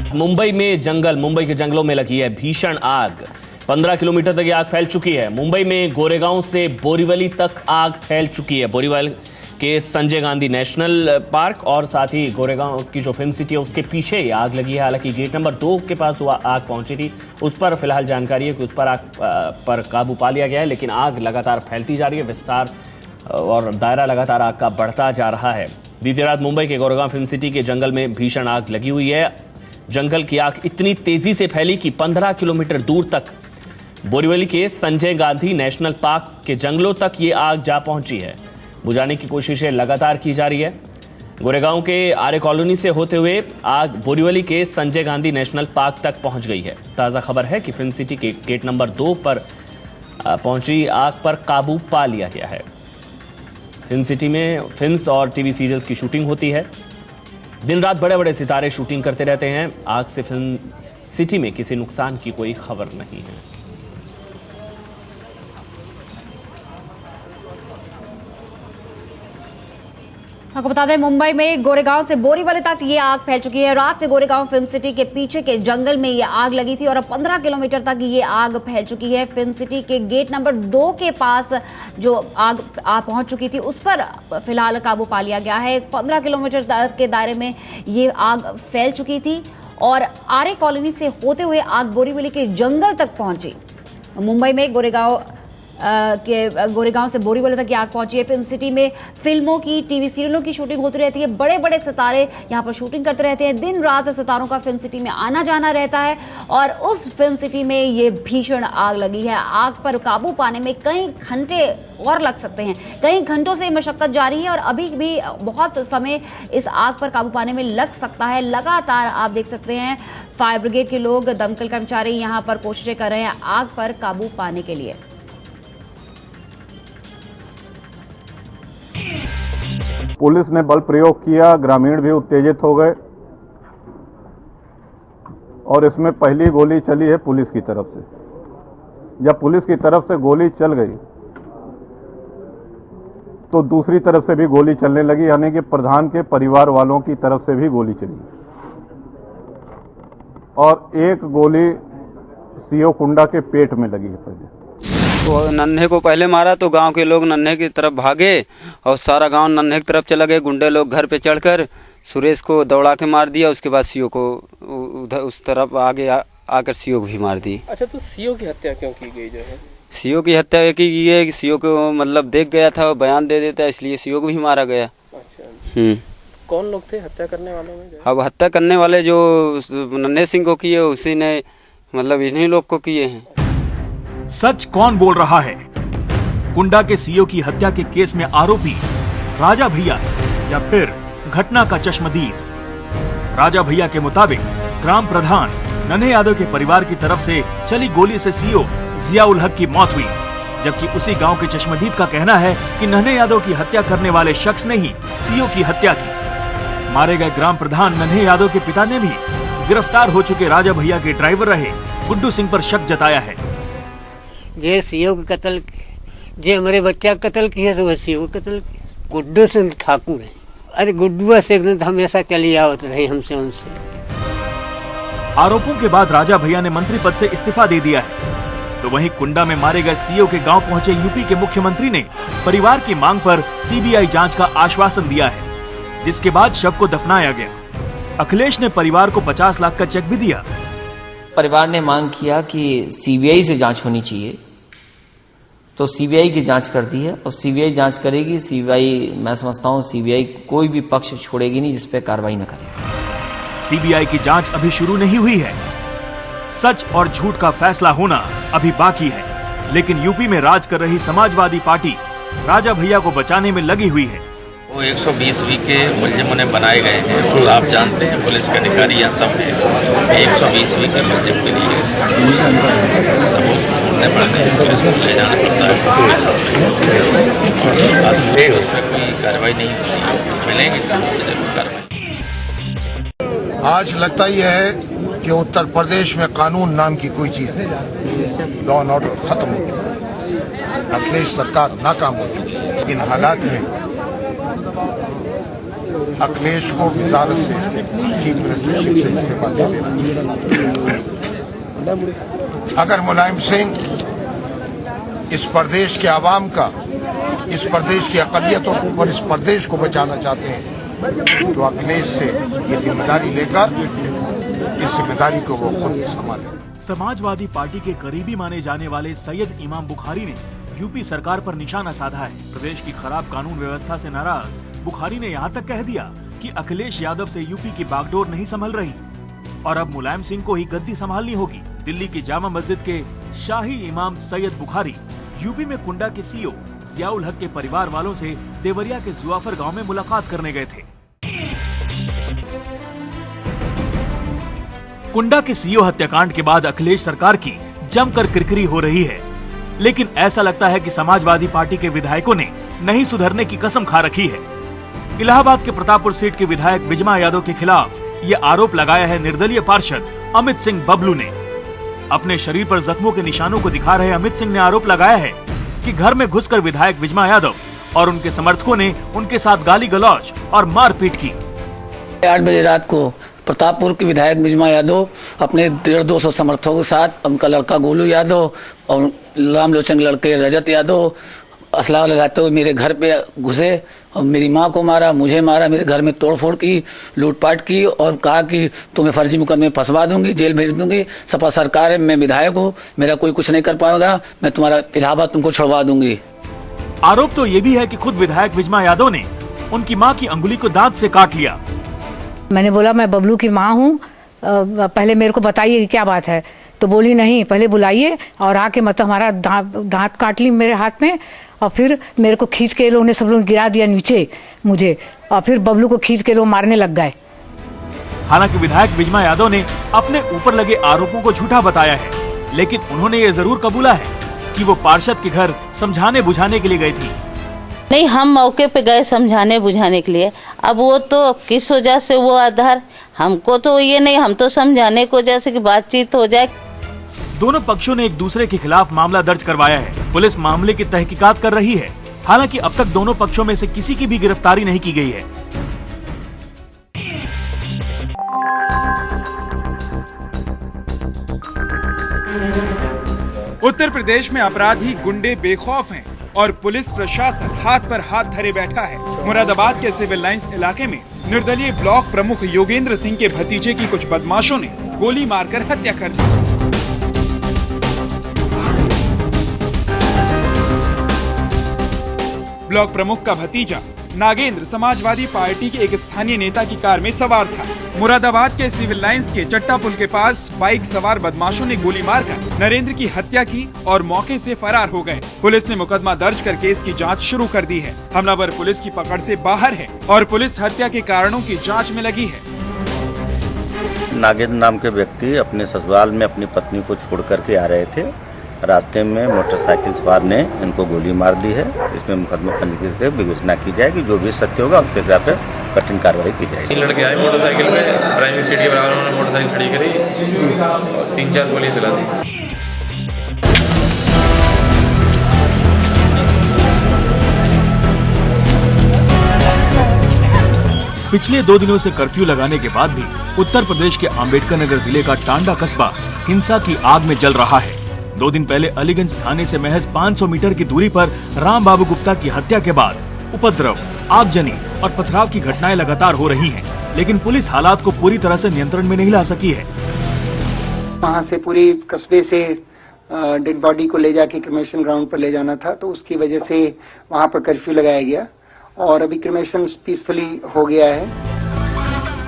मुंबई के जंगलों में लगी है भीषण आग। 15 किलोमीटर तक ये आग फैल चुकी है। मुंबई में गोरेगांव से बोरीवली तक आग फैल चुकी है। बोरीवली के संजय गांधी नेशनल पार्क और साथ ही गोरेगांव की जो फिल्म सिटी है उसके पीछे ये आग लगी है। हालांकि गेट नंबर 2 के पास वो आग पहुंची थी, उस पर फिलहाल जानकारी है कि उस पर आग पर काबू पा लिया गया है, लेकिन आग लगातार फैलती जा रही है। विस्तार और दायरा लगातार आग का बढ़ता जा रहा है। बीती रात मुंबई के गोरेगांव फिल्म सिटी के जंगल में भीषण आग लगी हुई है। जंगल की आग इतनी तेजी से फैली कि 15 किलोमीटर दूर तक बोरीवली के संजय गांधी नेशनल पार्क के जंगलों तक ये आग जा पहुंची है। बुझाने की कोशिशें लगातार की जा रही है। गोरेगांव के आर्य कॉलोनी से होते हुए आग बोरीवली के संजय गांधी नेशनल पार्क तक पहुंच गई है। ताजा खबर है कि फिल्म सिटी के गेट नंबर 2 पर पहुंची आग पर काबू पा लिया गया है। फिल्म सिटी में फिल्म्स और टीवी सीरियल्स की शूटिंग होती है। दिन रात बड़े बड़े सितारे शूटिंग करते रहते हैं। आग से फिल्म सिटी में किसी नुकसान की कोई खबर नहीं है। आपको बता दें, मुंबई में गोरेगांव से बोरीवली तक ये आग फैल चुकी है। रात से गोरेगांव फिल्म सिटी के पीछे के जंगल में ये आग लगी थी और अब 15 किलोमीटर तक ये आग फैल चुकी है। फिल्म सिटी के गेट नंबर 2 के पास जो आग पहुंच चुकी थी उस पर फिलहाल काबू पा लिया गया है। 15 किलोमीटर के दायरे में ये आग फैल चुकी थी और आर्य कॉलोनी से होते हुए आग बोरीवली के जंगल तक पहुंची। मुंबई में गोरेगांव से बोरीवली तक आग पहुंची है। फिल्म सिटी में फिल्मों की, टीवी सीरियलों की शूटिंग होती रहती है। बड़े बड़े सितारे यहां पर शूटिंग करते रहते हैं। दिन रात सितारों का फिल्म सिटी में आना जाना रहता है और उस फिल्म सिटी में ये भीषण आग लगी है। आग पर काबू पाने में कई घंटे और लग सकते हैं। कई घंटों से मशक्कत जारी है और अभी भी बहुत समय इस आग पर काबू पाने में लग सकता है। लगातार आप देख सकते हैं फायर ब्रिगेड के लोग, दमकल कर्मचारी यहां पर कोशिशें कर रहे हैं आग पर काबू पाने के लिए। पुलिस ने बल प्रयोग किया, ग्रामीण भी उत्तेजित हो गए और इसमें पहली गोली चली है पुलिस की तरफ से। जब पुलिस की तरफ से गोली चल गई तो दूसरी तरफ से भी गोली चलने लगी, यानी कि प्रधान के परिवार वालों की तरफ से भी गोली चली और एक गोली सीओ कुंडा के पेट में लगी है। पहले तो नन्हे को पहले मारा तो गांव के लोग नन्हे की तरफ भागे और सारा गांव नन्हे की तरफ चला गए। गुंडे लोग घर पे चढ़कर सुरेश को दौड़ा के मार दिया। उसके बाद सीओ को उधर उस तरफ आगे आकर सीओ को भी मार दी। अच्छा, तो सीओ की हत्या क्यों की गई? जो है सीओ की हत्या की है कि सीओ को मतलब देख गया था और बयान दे देता, इसलिए सीओ को भी मारा गया। अच्छा, कौन लोग थे हत्या करने वालों में? अब हत्या करने वाले जो नन्हे सिंह को किए उसी ने मतलब इन्हीं लोग को किए हैं। सच कौन बोल रहा है? कुंडा के सीओ की हत्या के केस में आरोपी राजा भैया या फिर घटना का चश्मदीद? राजा भैया के मुताबिक ग्राम प्रधान नन्हे यादव के परिवार की तरफ से चली गोली से सीओ जियाउल हक की मौत हुई, जबकि उसी गांव के चश्मदीद का कहना है कि नन्हे यादव की हत्या करने वाले शख्स ने ही सीओ की हत्या की। मारे गए ग्राम प्रधान नन्हे यादव के पिता ने भी गिरफ्तार हो चुके राजा भैया के ड्राइवर रहे गुड्डू सिंह पर शक जताया है। जे सीओ के कत्ल, जे हमारे बच्चा का कत्ल किया तो वह सीओ का कत्ल गुड्डू सिंह ठाकुर है। अरे गुड्डू से हमेशा चली आवत रही हमसे उनसे। आरोपों के बाद राजा भैया ने मंत्री पद से इस्तीफा दे दिया है। तो वहीं कुंडा में मारे गए सीओ के गांव पहुंचे यूपी के मुख्यमंत्री ने परिवार की मांग पर सीबीआई जांच का आश्वासन दिया है, जिसके बाद शव को दफनाया गया। अखिलेश ने परिवार को 50 लाख का चेक भी दिया। परिवार ने मांग किया कि सीबीआई से जांच होनी चाहिए, तो सीबीआई की जांच कर दी है और सीबीआई जांच करेगी। सीबीआई, मैं समझता हूं सीबीआई कोई भी पक्ष छोड़ेगी नहीं जिस पे कार्रवाई न करे। सीबीआई की जांच अभी शुरू नहीं हुई है। सच और झूठ का फैसला होना अभी बाकी है, लेकिन यूपी में राज कर रही समाजवादी पार्टी राजा भैया को बचाने में लगी हुई है। वो 120 के मुलजिमों ने बनाए गए हैं। तो आप जानते हैं पुलिस के अधिकारी यहाँ सब हैं। 120 के मुलजिम के लिए सबूत ढूंढने पड़ते हैं, पुलिस को ले जाना पड़ता है। और उसमें कोई कार्रवाई नहीं होती, मिलेंगे जरूर कार्रवाई। आज लगता ही है कि उत्तर प्रदेश में कानून नाम की कोई चीज है। लॉ एंड ऑर्डर खत्म हो गया। अखिलेश सरकार नाकाम हो चुकी है। इन हालात में अखिलेश को वजारत से चीफ मिनिस्टरशिप से इस्तीफा दे देना। अगर मुलायम सिंह इस प्रदेश के आवाम का, इस प्रदेश की अक़लियतों और इस प्रदेश को बचाना चाहते हैं तो अखिलेश से ये जिम्मेदारी लेकर इस जिम्मेदारी को वो खुद संभालें। समाजवादी पार्टी के करीबी माने जाने वाले सैयद इमाम बुखारी ने यूपी सरकार पर निशाना साधा है। प्रदेश की खराब कानून व्यवस्था से नाराज बुखारी ने यहाँ तक कह दिया कि अखिलेश यादव से यूपी की बागडोर नहीं संभल रही और अब मुलायम सिंह को ही गद्दी संभालनी होगी। दिल्ली की जामा मस्जिद के शाही इमाम सैयद बुखारी यूपी में कुंडा के सीओ जियाउल हक के परिवार वालों से देवरिया के जुआफर गांव में मुलाकात करने गए थे। कुंडा के सीओ हत्याकांड के बाद अखिलेश सरकार की जमकर किरकिरी हो रही है, लेकिन ऐसा लगता है कि समाजवादी पार्टी के विधायकों ने नहीं सुधरने की कसम खा रखी है। इलाहाबाद के प्रतापपुर सीट के विधायक विजमा यादव के खिलाफ ये आरोप लगाया है निर्दलीय पार्षद अमित सिंह बबलू ने। अपने शरीर पर जख्मों के निशानों को दिखा रहे अमित सिंह ने आरोप लगाया है कि घर में घुसकर विधायक विजमा यादव और उनके समर्थकों ने उनके साथ गाली गलौज और मारपीट की। 8 बजे रात को प्रतापपुर के विधायक विजमा यादव अपने 150-200 समर्थकों के साथ उनका लड़का गोलू यादव और रामलोचन लड़के रजत यादव असला लगाते हुए मेरे घर पे घुसे और मेरी माँ को मारा, मुझे मारा, मेरे घर में तोड़फोड़ की, लूटपाट की और कहा कि तुम्हें फर्जी मुकदमे फंसवा दूंगी, जेल भेज दूंगी। सपा सरकार है, मैं विधायक हूँ, मेरा कोई कुछ नहीं कर पाएगा, मैं तुम्हारा इलाहाबाद तुमको छुड़वा दूंगी। आरोप तो ये भी है कि खुद विधायक विजमा यादव ने उनकी मां की अंगुली को दांत से काट लिया। मैंने बोला मैं बबलू की मां हूं, पहले मेरे को बताइए क्या बात है। तो बोली नहीं, पहले बुलाइए और आके मतलब हमारा दांत काट ली मेरे हाथ में और फिर मेरे को खींच के लोगों ने सब लोग गिरा दिया नीचे मुझे और फिर बबलू को खींच के लोग मारने लग गए। हालांकि विधायक विजमा यादव ने अपने ऊपर लगे आरोपों को झूठा बताया है, लेकिन उन्होंने ये जरूर कबूला है कि वो पार्षद के घर समझाने बुझाने के लिए गई थी। नहीं, हम मौके पे गए समझाने बुझाने के लिए। अब वो तो किस वजह से वो आधार, हमको तो ये नहीं, हम तो समझाने को जैसे कि बातचीत हो जाए। दोनों पक्षों ने एक दूसरे के खिलाफ मामला दर्ज करवाया है। पुलिस मामले की तहकीकात कर रही है। हालांकि अब तक दोनों पक्षों में से किसी की भी गिरफ्तारी नहीं की गई है। उत्तर प्रदेश में अपराधी गुंडे बेखौफ हैं और पुलिस प्रशासन हाथ पर हाथ धरे बैठा है। मुरादाबाद के सिविल लाइंस इलाके में निर्दलीय ब्लॉक प्रमुख योगेंद्र सिंह के भतीजे की कुछ बदमाशों ने गोली मारकर हत्या कर दी। ब्लॉक प्रमुख का भतीजा नागेंद्र समाजवादी पार्टी के एक स्थानीय नेता की कार में सवार था। मुरादाबाद के सिविल लाइंस के चट्टा पुल के पास बाइक सवार बदमाशों ने गोली मारकर नरेंद्र की हत्या की और मौके से फरार हो गए। पुलिस ने मुकदमा दर्ज कर केस की जांच शुरू कर दी है। हमलावर पुलिस की पकड़ से बाहर है और पुलिस हत्या के कारणों की जांच में लगी है। नागेंद्र नाम के व्यक्ति अपने ससुराल में अपनी पत्नी को छोड़ करके आ रहे थे। रास्ते में मोटरसाइकिल सवार ने इनको गोली मार दी है। इसमें मुकदमा पंजीकृत कर विवेचना की जाएगी। जो भी सत्य होगा उसके खिलाफ कठिन कार्रवाई की जाएगी। 3 लड़के आए मोटरसाइकिल पे, ड्राइविंग सीट के बराबर उन्होंने मोटरसाइकिल खड़ी करी और 3-4 गोली चला दी। पिछले 2 दिनों से कर्फ्यू लगाने के बाद भी उत्तर प्रदेश के अम्बेडकर नगर जिले का टांडा कस्बा हिंसा की आग में जल रहा है। 2 दिन पहले अलीगंज थाने से महज 500 मीटर की दूरी पर राम बाबू गुप्ता की हत्या के बाद उपद्रव, आगजनी और पथराव की घटनाएं लगातार हो रही हैं, लेकिन पुलिस हालात को पूरी तरह से नियंत्रण में नहीं ला सकी है। वहाँ से पूरी कस्बे से डेड बॉडी को ले जाके क्रिमेशन ग्राउंड पर ले जाना था, तो उसकी वजह से वहाँ पर कर्फ्यू लगाया गया और अभी क्रिमेशन पीसफुली हो गया है।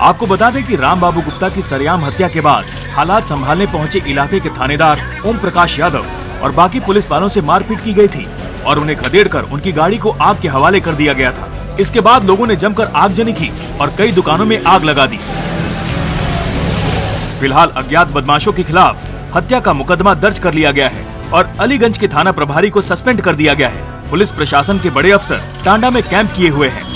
आपको बता दें कि राम बाबू गुप्ता की सरेआम हत्या के बाद हालात संभालने पहुंचे इलाके के थानेदार ओम प्रकाश यादव और बाकी पुलिस वालों से मारपीट की गई थी और उन्हें खदेड़कर उनकी गाड़ी को आग के हवाले कर दिया गया था। इसके बाद लोगों ने जमकर आगजनी की और कई दुकानों में आग लगा दी। फिलहाल अज्ञात बदमाशों के खिलाफ हत्या का मुकदमा दर्ज कर लिया गया है और अलीगंज के थाना प्रभारी को सस्पेंड कर दिया गया है। पुलिस प्रशासन के बड़े अफसर टांडा में कैंप किए हुए हैं।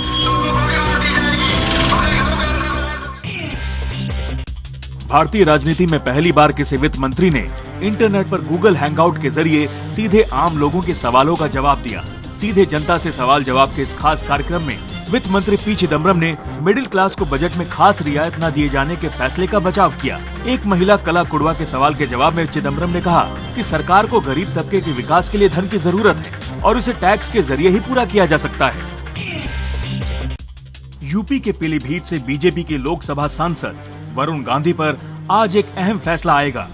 भारतीय राजनीति में पहली बार किसी वित्त मंत्री ने इंटरनेट पर गूगल हैंगआउट के जरिए सीधे आम लोगों के सवालों का जवाब दिया। सीधे जनता से सवाल जवाब के इस खास कार्यक्रम में वित्त मंत्री पी चिदम्बरम ने मिडिल क्लास को बजट में खास रियायत न दिए जाने के फैसले का बचाव किया। एक महिला कला कुड़वा के सवाल के जवाब में चिदम्बरम ने कहा कि सरकार को गरीब तबके के विकास के लिए धन की जरूरत है और उसे टैक्स के जरिए ही पूरा किया जा सकता है। यूपी के पीलीभीत से बीजेपी के लोकसभा सांसद वरुण गांधी पर आज एक अहम फैसला आएगा।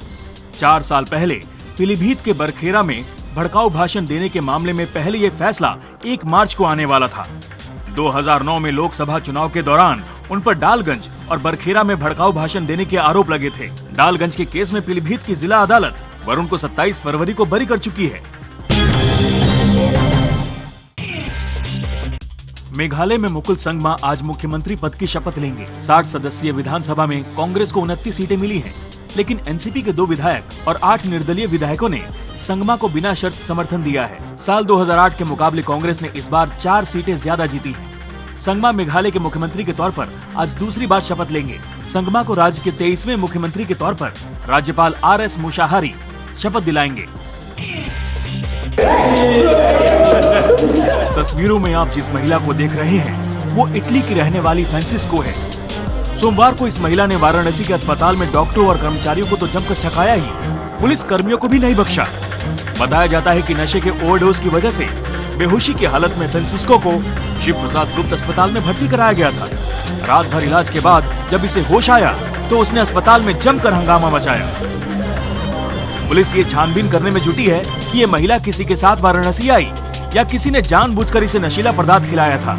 4 साल पहले पीलीभीत के बरखेरा में भड़काऊ भाषण देने के मामले में पहले ये फैसला 1 मार्च को आने वाला था। 2009 में लोकसभा चुनाव के दौरान उन पर डालगंज और बरखेरा में भड़काऊ भाषण देने के आरोप लगे थे। डालगंज के केस में पीलीभीत की जिला अदालत वरुण को 27 फरवरी को बरी कर चुकी है। मेघालय में मुकुल संगमा आज मुख्यमंत्री पद की शपथ लेंगे। 60 सदस्यीय विधानसभा में कांग्रेस को 29 सीटें मिली हैं, लेकिन एनसीपी के 2 विधायक और 8 निर्दलीय विधायकों ने संगमा को बिना शर्त समर्थन दिया है। साल 2008 के मुकाबले कांग्रेस ने इस बार 4 सीटें ज्यादा जीती हैं। संगमा मेघालय के मुख्यमंत्री के तौर पर आज दूसरी बार शपथ लेंगे। संगमा को राज्य के 23वें मुख्यमंत्री के तौर पर राज्यपाल RS मुशाहारी शपथ दिलाएंगे। तस्वीरों में आप जिस महिला को देख रहे हैं वो इटली की रहने वाली फ्रांसिस्को है। सोमवार को इस महिला ने वाराणसी के अस्पताल में डॉक्टरों और कर्मचारियों को तो जमकर छकाया ही, पुलिस कर्मियों को भी नहीं बख्शा। बताया जाता है कि नशे के ओवरडोज की वजह से बेहोशी की हालत में फ्रांसिस्को को शिव प्रसाद गुप्त अस्पताल में भर्ती कराया गया था। रात भर इलाज के बाद जब इसे होश आया तो उसने अस्पताल में जमकर हंगामा मचाया। पुलिस ये छानबीन करने में जुटी है कि ये महिला किसी के साथ वाराणसी आई या किसी ने जानबूझकर इसे नशीला पदार्थ खिलाया था।